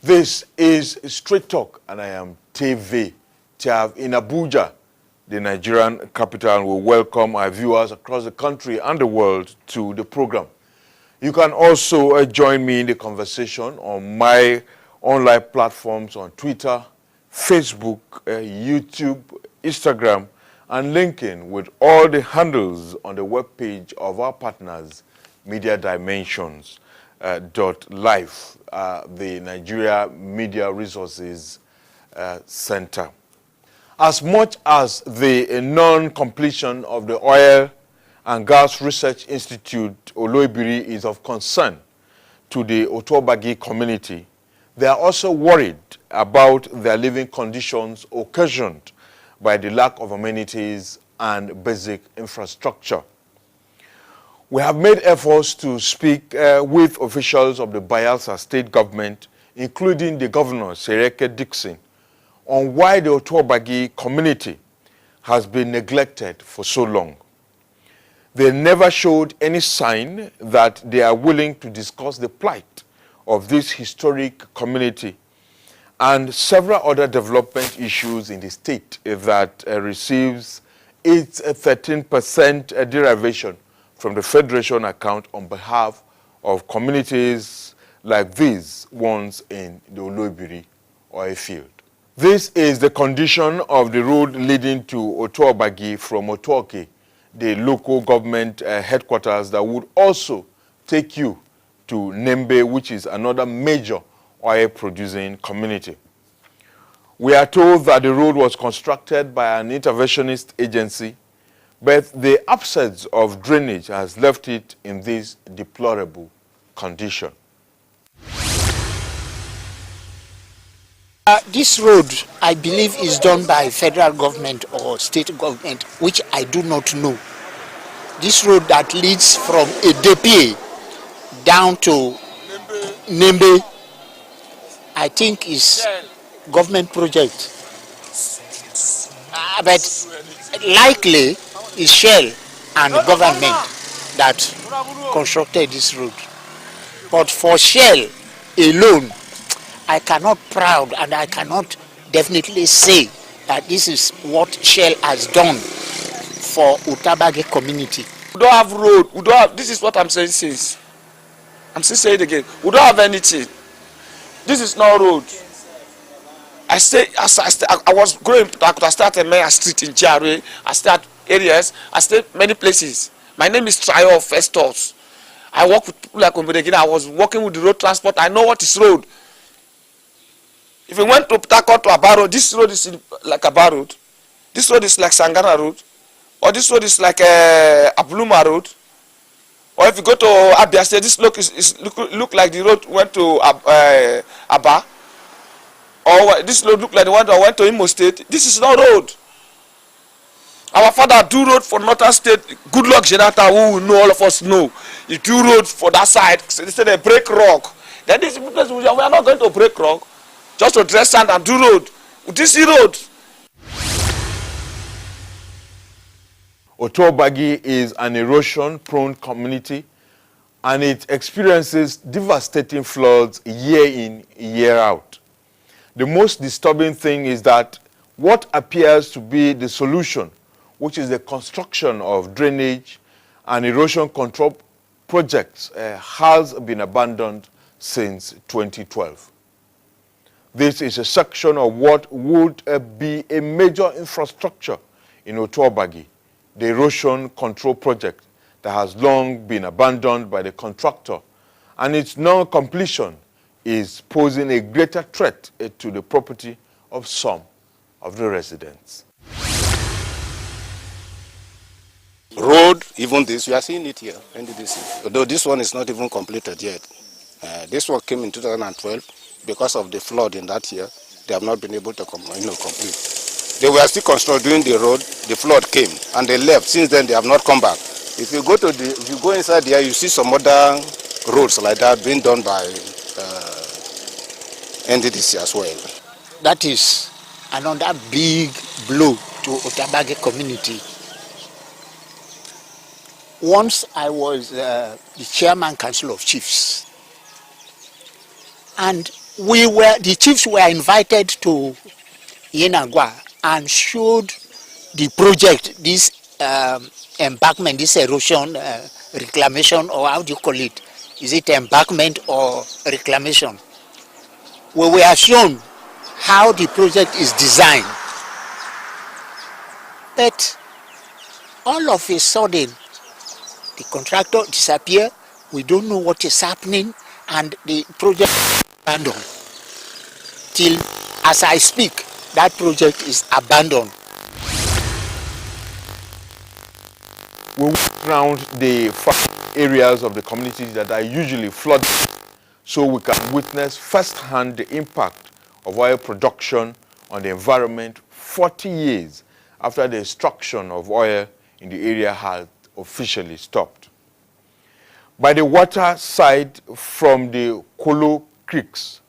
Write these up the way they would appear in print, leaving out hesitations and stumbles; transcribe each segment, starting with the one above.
This is Straight Talk, and I am Tyav in Abuja, the Nigerian capital. We welcome our viewers across the country and the world to the program. You can also join me in the conversation on my online platforms on Twitter, Facebook, YouTube, Instagram, and LinkedIn with all the handles on the webpage of our partners, MediaDimensions. .life, the Nigeria Media Resources Center. As much as the non-completion of the Oil and Gas Research Institute, Oloibiri, is of concern to the Otuobagi community, they are also worried about their living conditions occasioned by the lack of amenities and basic infrastructure. We have made efforts to speak with officials of the Bayelsa State Government, including the Governor, Sereke Dixon, on why the Otuobagi community has been neglected for so long. They never showed any sign that they are willing to discuss the plight of this historic community and several other development issues in the state that receives its 13% derivation from the Federation account on behalf of communities like these ones in the Oloibiri oil field. This is the condition of the road leading to Otuobagi from Otuoke, the local government headquarters that would also take you to Nembe, which is another major oil-producing community. We are told that the road was constructed by an interventionist agency, but the absence of drainage has left it in this deplorable condition. This road, I believe, is done by federal government or state government, which I do not know. This road that leads from Edepi down to Nembe, I think is government project. But likely is Shell and the government that constructed this road. But for Shell alone, I cannot proud and I cannot definitely say that this is what Shell has done for Otuobagi community. We don't have road. We don't have. This is what I'm saying since. I'm still saying it again. We don't have anything. This is not road. I was growing. I could have started Maya Street in Jare. I start areas. I stay many places. My name is Tyav Festus. I work with people like Omedegina. I was working with the road transport. I know what is road. If you went to Ptakot to Aba Road, this road is like Aba Road. This road is like Sangana Road. Or this road is like Abluma Road. Or if you go to Abia State, this look like the road went to Aba. Or this road look like the one that went to Imo State. This is not road. Our father do road for Northern State. Good luck, Jonathan, who will know, all of us know. He do road for that side. So they say they break rock. Then this place, we are not going to break rock. Just to dress sand and do road. This is road. Otuobagi is an erosion-prone community, and it experiences devastating floods year in, year out. The most disturbing thing is that what appears to be the solution, which is the construction of drainage and erosion control projects, has been abandoned since 2012. This is a section of what would be a major infrastructure in Otuobagi, the erosion control project that has long been abandoned by the contractor, and its non-completion is posing a greater threat to the property of some of the residents. Road, even this, we are seeing it here, NDDC. Although this one is not even completed yet. This work came in 2012. Because of the flood in that year, they have not been able to complete. They were still constructing the road, the flood came, and they left. Since then, they have not come back. If you go inside there, you see some other roads like that being done by NDDC as well. That is another big blow to Otuobagi community. Once I was the chairman council of chiefs, and the chiefs were invited to Yenagwa and showed the project, this embankment, this erosion reclamation, or how do you call it? Is it embankment or reclamation? We were shown how the project is designed. But all of a sudden, the contractor disappeared. We don't know what is happening, and the project is abandoned. Till, as I speak, that project is abandoned. We walk around the areas of the community that are usually flooded, so we can witness firsthand the impact of oil production on the environment 40 years after the extraction of oil in the area had officially stopped. By the water side from the Kolo creeks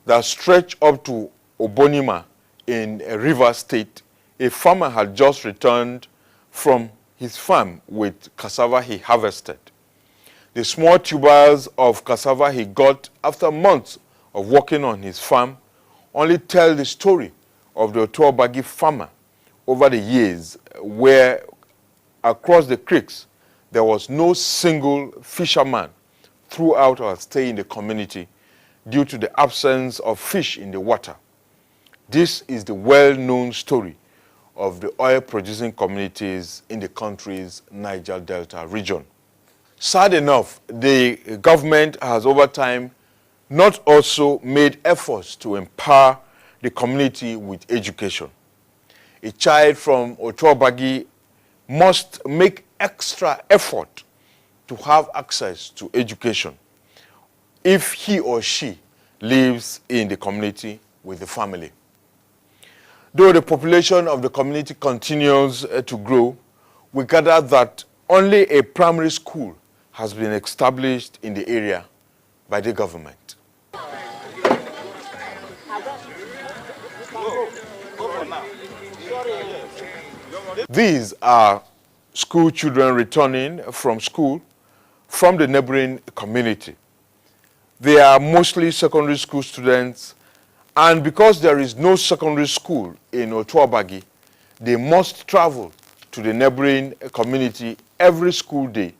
that stretch up to Obonima in River State, a farmer had just returned from his farm with cassava he harvested. The small tubers of cassava he got after months of working on his farm only tell the story of the Otuobagi farmer over the years, where across the creeks there was no single fisherman throughout our stay in the community due to the absence of fish in the water. This is the well-known story of the oil-producing communities in the country's Niger Delta region. Sad enough, the government has over time not also made efforts to empower the community with education. A child from Otuobagi must make extra effort to have access to education if he or she lives in the community with the family. Though the population of the community continues to grow, we gather that only a primary school has been established in the area by the government. These are school children returning from school from the neighboring community. They are mostly secondary school students, and because there is no secondary school in Otuobagi, they must travel to the neighboring community every school day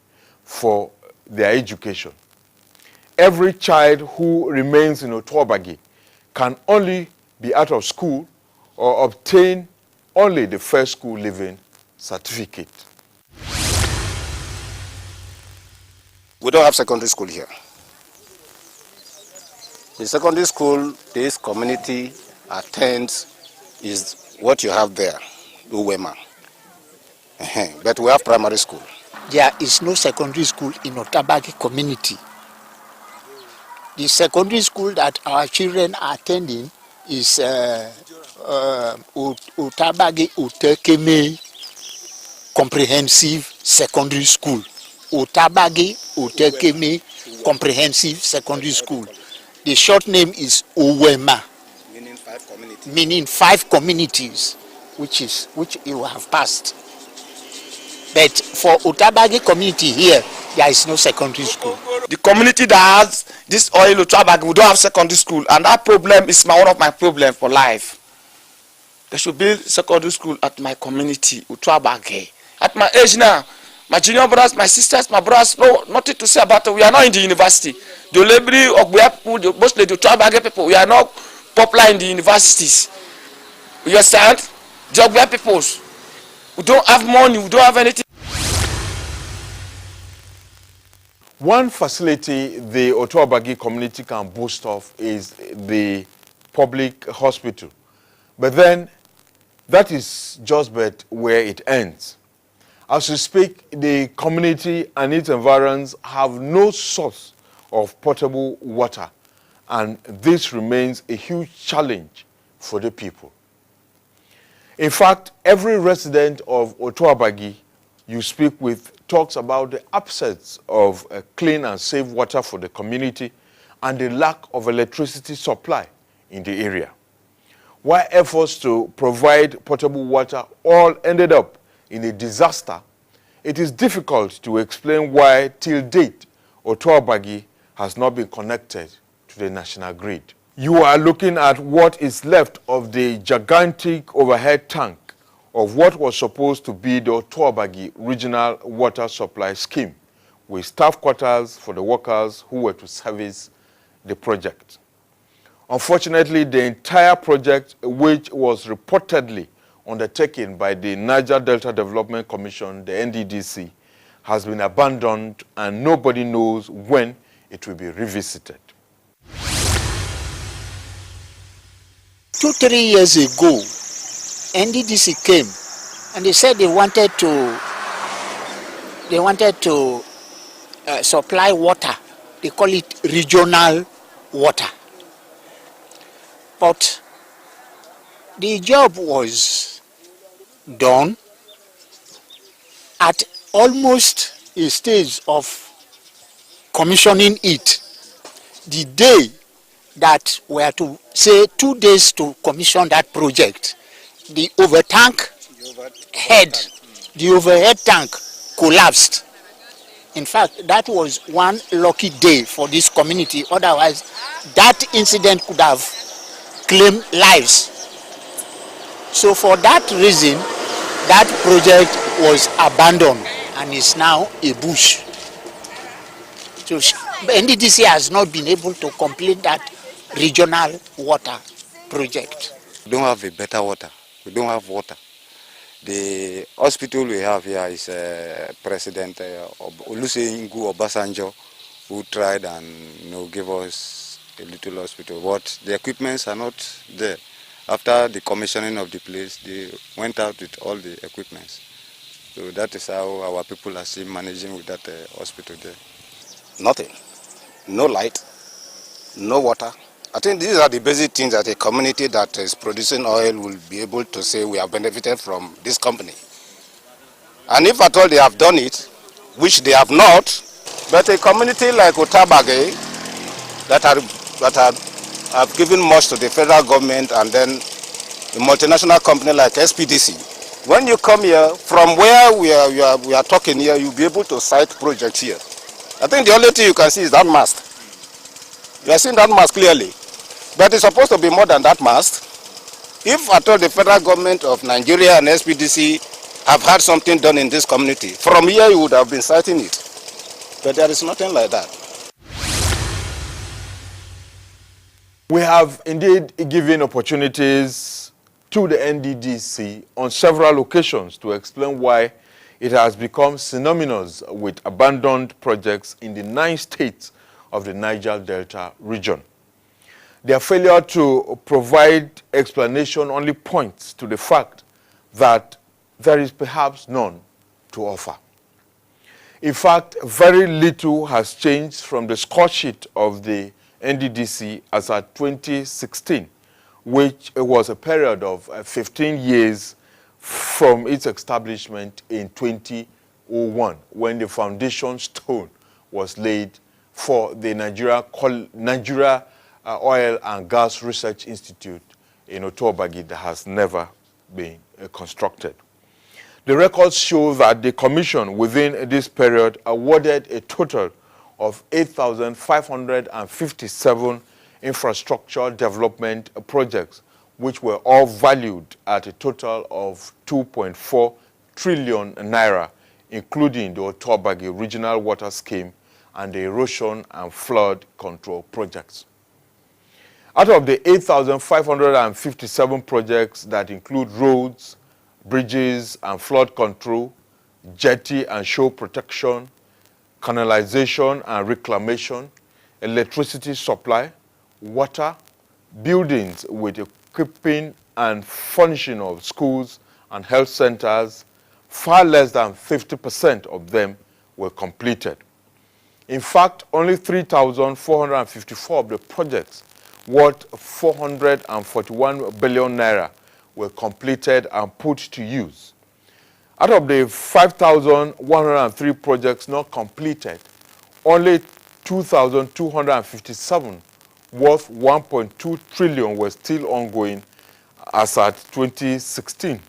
for their education. Every child who remains in Otuobagi can only be out of school or obtain only the first school leaving certificate. We don't have secondary school here. The secondary school this community attends is what you have there, Uwema. But we have primary school. There is no secondary school in Otuobagi community. The secondary school that our children are attending is Otuobagi Utekeme Comprehensive Secondary School. Otuobagi Utekeme Comprehensive Secondary School. The short name is Uwema, meaning 5 communities, which you have passed. But for Otuobagi community here, there is no secondary school. The community that has this oil Otuobagi, we don't have secondary school, and that problem is one of my problems for life. There should be secondary school at my community, Otuobagi. At my age now, my junior brothers, my sisters, my brothers, no, nothing to say about it. We are not in the university. The Oloibiri of people, mostly the Otuobagi people, we are not popular in the universities. You understand? The Ogbuya peoples, we don't have money, we don't have anything. One facility the Otuobagi community can boast of is the public hospital. But then, that is just but where it ends. As we speak, the community and its environs have no source of potable water, and this remains a huge challenge for the people. In fact, every resident of Otuobagi you speak with talks about the absence of clean and safe water for the community and the lack of electricity supply in the area. While efforts to provide potable water all ended up in a disaster, it is difficult to explain why, till date, Otuobagi has not been connected to the national grid. You are looking at what is left of the gigantic overhead tank of what was supposed to be the Otuobagi regional water supply scheme, with staff quarters for the workers who were to service the project. Unfortunately, the entire project, which was reportedly undertaken by the Niger Delta Development Commission, the NDDC, has been abandoned and nobody knows when it will be revisited. 2-3 years ago, NDDC came and they said they wanted to supply water. They call it regional water. But the job was done at almost a stage of commissioning it. The day that we had to say 2 days to commission that project, the overhead tank collapsed. In fact, that was one lucky day for this community. Otherwise, that incident could have claimed lives. So for that reason, that project was abandoned and is now a bush. So NDDC has not been able to complete that regional water project. We don't have a better water. We don't have water. The hospital we have here is President Olusegun Obasanjo, who tried and gave us a little hospital, but the equipments are not there. After the commissioning of the place, they went out with all the equipments. So that is how our people are still managing with that hospital there. Nothing. No light, no water. I think these are the basic things that a community that is producing oil will be able to say we have benefited from this company. And if at all they have done it, which they have not, but a community like Otuobagi that have given much to the federal government and then a multinational company like SPDC, when you come here, from where we are talking here, you'll be able to cite projects here. I think the only thing you can see is that mast. You are seeing that mast clearly. But it's supposed to be more than that mast. If at all the federal government of Nigeria and SPDC have had something done in this community, from here you would have been citing it. But there is nothing like that. We have indeed given opportunities to the NDDC on several occasions to explain why it has become synonymous with abandoned projects in the 9 states of the Niger Delta region. Their failure to provide explanation only points to the fact that there is perhaps none to offer. In fact, very little has changed from the score sheet of the NDDC as at 2016, which was a period of 15 years from its establishment in 2001, when the foundation stone was laid for the Nigeria Oil and Gas Research Institute in Otuobagi that has never been constructed. The records show that the Commission within this period awarded a total of 8,557 infrastructure development projects, which were all valued at a total of 2.4 trillion naira, including the Otuobagi Regional Water Scheme and the erosion and flood control projects. Out of the 8,557 projects that include roads, bridges and flood control, jetty and shore protection, canalization and reclamation, electricity supply, water, buildings with equipping and furnishing of schools and health centers, far less than 50% of them were completed. In fact, only 3,454 of the projects worth 441 billion naira were completed and put to use. Out of the 5,103 projects not completed, only 2,257 worth 1.2 trillion were still ongoing as at 2016,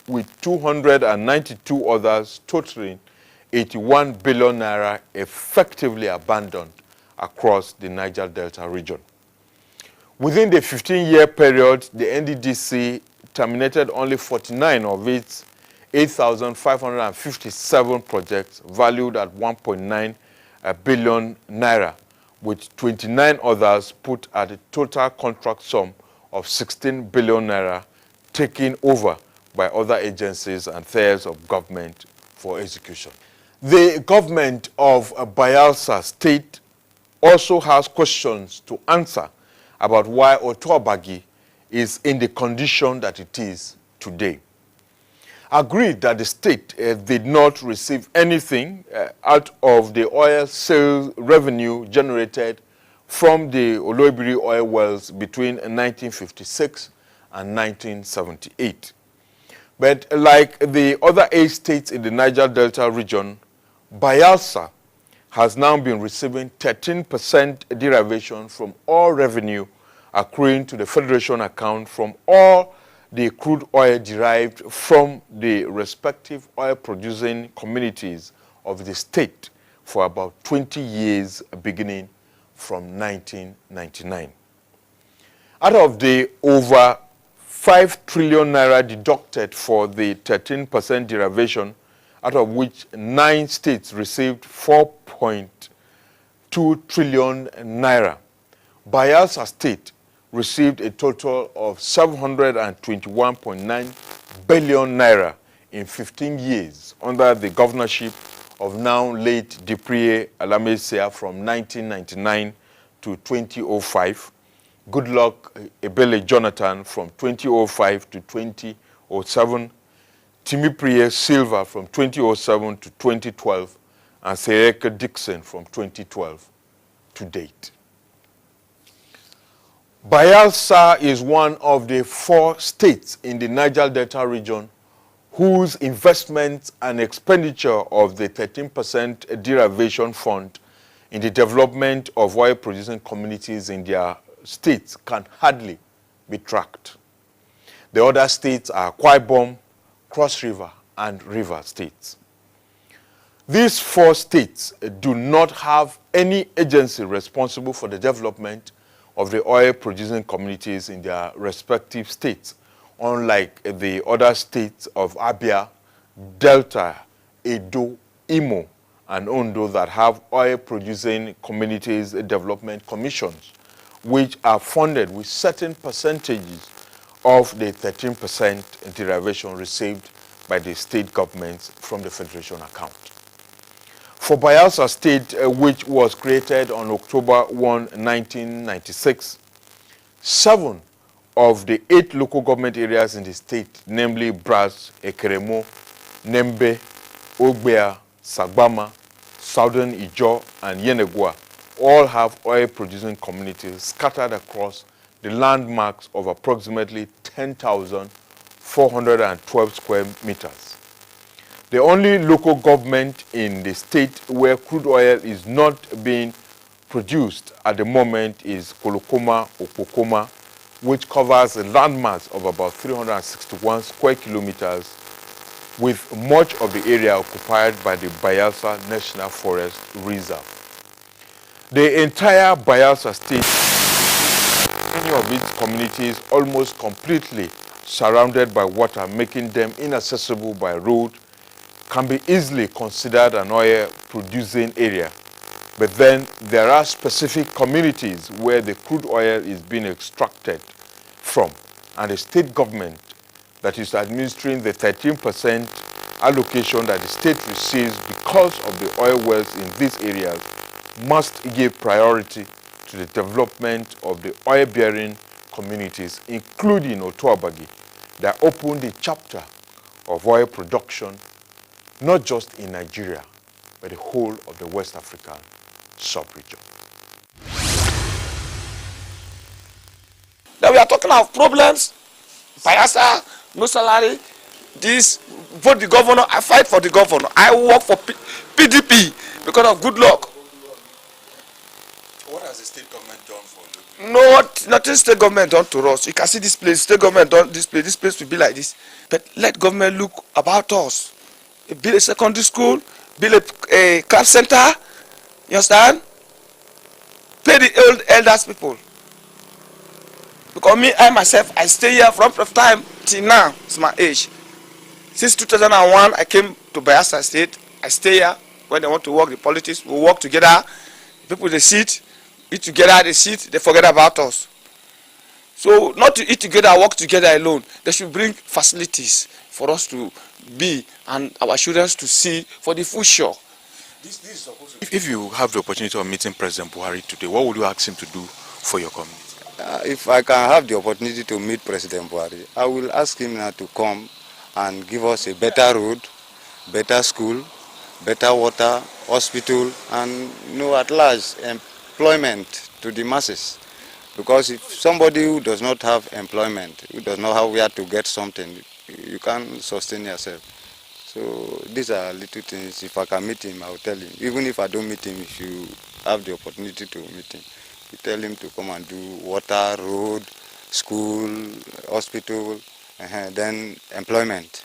with 292 others totaling 81 billion naira effectively abandoned across the Niger Delta region. Within the 15-year period, the NDDC terminated only 49 of its 8,557 projects valued at 1.9 billion naira, with 29 others put at a total contract sum of 16 billion naira taken over by other agencies and tiers of government for execution. The government of Bayelsa State also has questions to answer about why Otuobagi is in the condition that it is today. Agreed that the state did not receive anything out of the oil sales revenue generated from the Oloibiri oil wells between 1956 and 1978. But like the other 8 states in the Niger Delta region, Bayelsa has now been receiving 13% derivation from all revenue accruing to the Federation account from all the crude oil derived from the respective oil-producing communities of the state for about 20 years beginning from 1999. Out of the over 5 trillion naira deducted for the 13% derivation, out of which 9 states received 4.2 trillion naira, Bayelsa State received a total of 721.9 billion naira in 15 years under the governorship of now late Dipriye Alamesia from 1999 to 2005, Goodluck Ebele Jonathan from 2005 to 2007, Timipriye Silva from 2007 to 2012, and Sereke Dixon from 2012 to date. Bayelsa is one of the 4 states in the Niger Delta region whose investments and expenditure of the 13% derivation fund in the development of oil-producing communities in their states can hardly be tracked. The other states are Akwa Ibom, Cross River, and River states. These 4 states do not have any agency responsible for the development of the oil-producing communities in their respective states, unlike the other states of Abia, Delta, Edo, Imo, and Ondo that have oil-producing communities development commissions, which are funded with certain percentages of the 13% derivation received by the state governments from the Federation account. For Bayelsa State, which was created on October 1, 1996, 7 of the 8 local government areas in the state, namely Bras, Ekeremo, Nembe, Ogbea, Sagbama, Southern Ijo, and Yenegua, all have oil-producing communities scattered across the landmarks of approximately 10,412 square meters. The only local government in the state where crude oil is not being produced at the moment is Kolokoma, Okpokoma, which covers a landmass of about 361 square kilometers, with much of the area occupied by the Bayelsa National Forest Reserve. The entire Bayelsa State, many of its communities almost completely surrounded by water, making them inaccessible by road, can be easily considered an oil-producing area. But then there are specific communities where the crude oil is being extracted from, and the state government that is administering the 13% allocation that the state receives because of the oil wells in these areas must give priority to the development of the oil-bearing communities, including Otuobagi, that opened the chapter of oil production not just in Nigeria, but the whole of the West African sub-region. Now we are talking of problems. Bayelsa, no salary. This, vote the governor. I fight for the governor. I work for PDP because of good luck. What has the state government done for you? No, nothing state government done to us. You can see this place. State government done this place. This place will be like this. But let government look about us. Build a secondary school, build a camp center, you understand? Pay the old elders people. For me, I myself, I stay here from time till now. It's my age. Since 2001, I came to Bayelsa State. I stay here. When they want to work the politics, we work together. People, they sit, eat together, they sit, they forget about us. So not to eat together, work together alone. They should bring facilities for us to be and our children to see for the future. If you have the opportunity of meeting President Buhari today, what would you ask him to do for your community? If I can have the opportunity to meet President Buhari, I will ask him now to come and give us a better road, better school, better water, hospital, and at large employment to the masses. Because if somebody who does not have employment, who does not have where to get something, you can't sustain yourself. So these are little things. If I can meet him, I will tell him. Even if I don't meet him, if you have the opportunity to meet him, you tell him to come and do water, road, school, hospital, then employment.